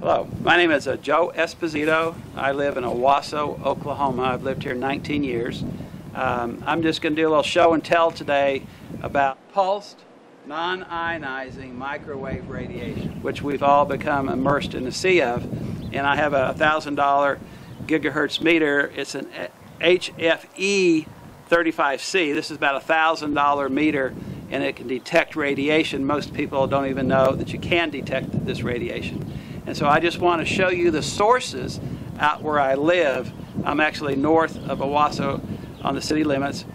Hello, my name is Joe Esposito. I live in Owasso, Oklahoma. I've lived here 19 years. I'm just going to do a little show and tell today about pulsed, non-ionizing microwave radiation, which we've all become immersed in the sea of. And I have a $1,000 gigahertz meter. It's an HFE 35C. This is about a $1,000 meter, and it can detect radiation. Most people don't even know that you can detect this radiation. And so I just want to show you the sources out where I live. I'm actually north of Owasso on the city limits.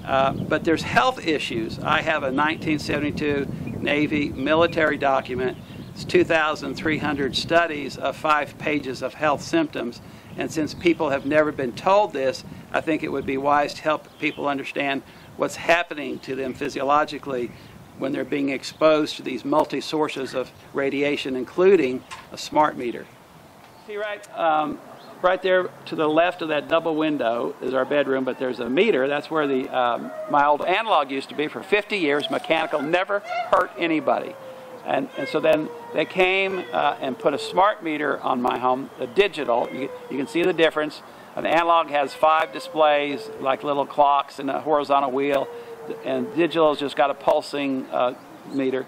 But there's health issues. I have a 1972 Navy military document. It's 2,300 studies of 5 pages of health symptoms. And since people have never been told this, I think it would be wise to help people understand what's happening to them physiologically when they're being exposed to these multi-sources of radiation, including a smart meter. See right there to the left of that double window is our bedroom, but there's a meter. That's where my old analog used to be for 50 years, mechanical, never hurt anybody. And so then they came and put a smart meter on my home, a digital. You can see the difference. An analog has 5 displays, like little clocks and a horizontal wheel, and digital has just got a pulsing meter.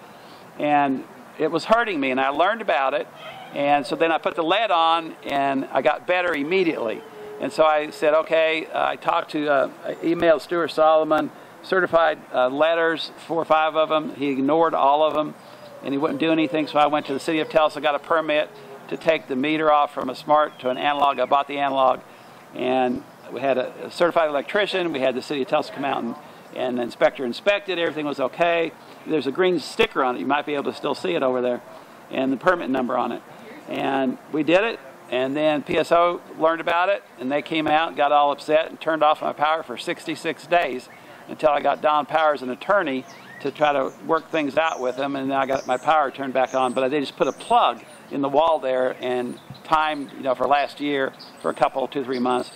And it was hurting me, and I learned about it. And so then I put the lead on, and I got better immediately. And so I said, okay, I talked to, emailed Stuart Solomon, certified letters, 4 or 5 of them. He ignored all of them, and he wouldn't do anything. So I went to the city of Tulsa, got a permit to take the meter off from a smart to an analog. I bought the analog, and we had a certified electrician. We had the city of Tulsa come out, and the inspector inspected. Everything was okay. There's a green sticker on it. You might be able to still see it over there, and the permit number on it. And we did it, and then PSO learned about it, and they came out and got all upset and turned off my power for 66 days until I got Don Powers, an attorney, to try to work things out with him, and then I got my power turned back on. But they just put a plug in the wall there and timed, for last year for a couple, 2-3 months.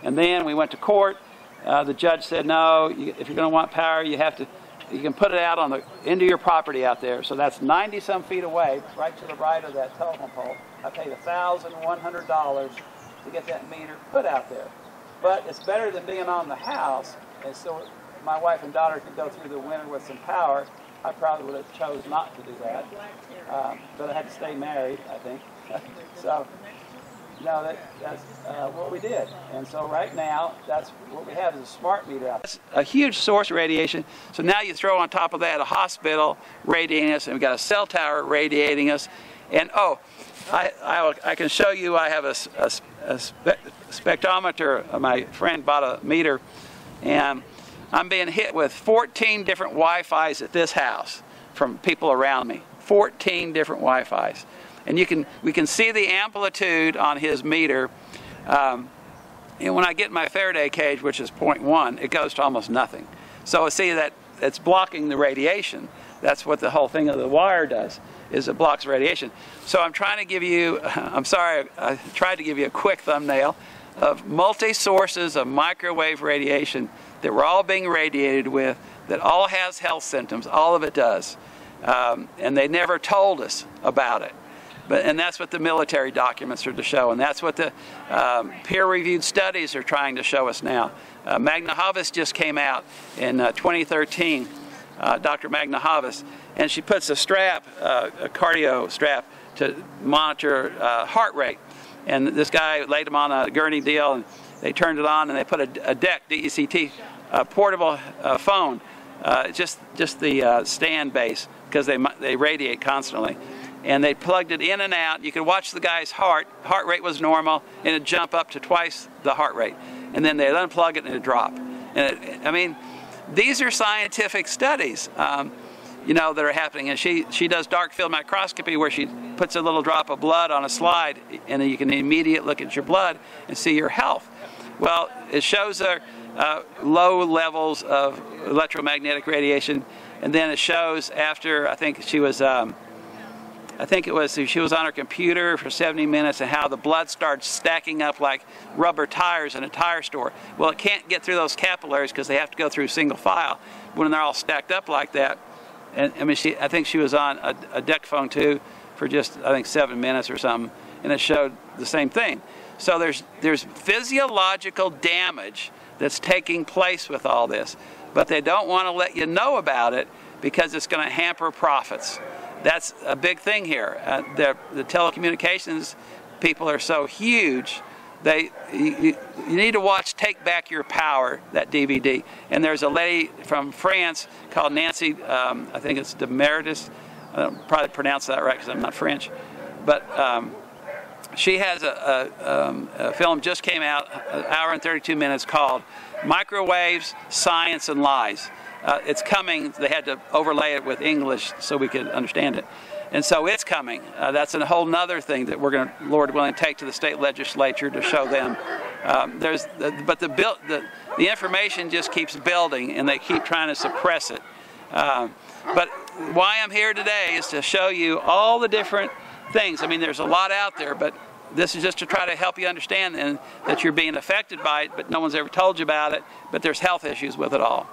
And then we went to court. The judge said, no, if you're going to want power, you can put it out on the end of your property out there. So that's 90-some feet away, right to the right of that telephone pole. I paid $1,100 to get that meter put out there. But it's better than being on the house, and so my wife and daughter could go through the winter with some power. I probably would have chose not to do that, but I had to stay married, I think. So, that's what we did. And so right now, that's what we have is a smart meter out. That's a huge source of radiation. So now you throw on top of that a hospital radiating us, and we've got a cell tower radiating us. And I can show you, I have a spectrometer. My friend bought a meter, and I'm being hit with 14 different Wi-Fis at this house from people around me. 14 different Wi-Fis. And we can see the amplitude on his meter. And when I get my Faraday cage, which is 0.1, it goes to almost nothing. So see that it's blocking the radiation. That's what the whole thing of the wire does, is it blocks radiation. So I'm trying to give you, I'm sorry, I tried to give you a quick thumbnail of multi-sources of microwave radiation that we're all being radiated with, that all has health symptoms, all of it does. And they never told us about it. And that's what the military documents are to show, and that's what the peer-reviewed studies are trying to show us now. Magna Havas just came out in 2013, Dr. Magna Havas, and she puts a strap, a cardio strap, to monitor heart rate. And this guy laid him on a gurney deal, and they turned it on, and they put a DECT, D-E-C-T, portable phone, just the stand base, because they radiate constantly. And they plugged it in and out. You could watch the guy's heart rate was normal, and it'd jump up to twice the heart rate. And then they'd unplug it and it'd drop. And I mean, these are scientific studies, that are happening. And she does dark field microscopy, where she puts a little drop of blood on a slide, and then you can immediately look at your blood and see your health. Well, it shows low levels of electromagnetic radiation, and then it shows after, I think she was she was on her computer for 70 minutes, and how the blood starts stacking up like rubber tires in a tire store. Well, it can't get through those capillaries because they have to go through single file when they're all stacked up like that. And I mean, I think she was on a DECT phone too for just, I think, 7 minutes or something. and it showed the same thing. So there's physiological damage that's taking place with all this, but they don't want to let you know about it because it's going to hamper profits. That's a big thing here. The telecommunications people are so huge. You need to watch Take Back Your Power, that DVD. And there's a lady from France called Nancy, I think it's Demeritis. I don't probably pronounce that right because I'm not French. But she has a film just came out, an hour and 32 minutes, called Microwaves, Science, and Lies. It's coming. They had to overlay it with English so we could understand it. And so it's coming. That's a whole nother thing that we're going to, Lord willing, take to the state legislature to show them. But the information just keeps building, and they keep trying to suppress it. But why I'm here today is to show you all the different things. I mean, there's a lot out there, but this is just to try to help you understand that you're being affected by it, but no one's ever told you about it, but there's health issues with it all.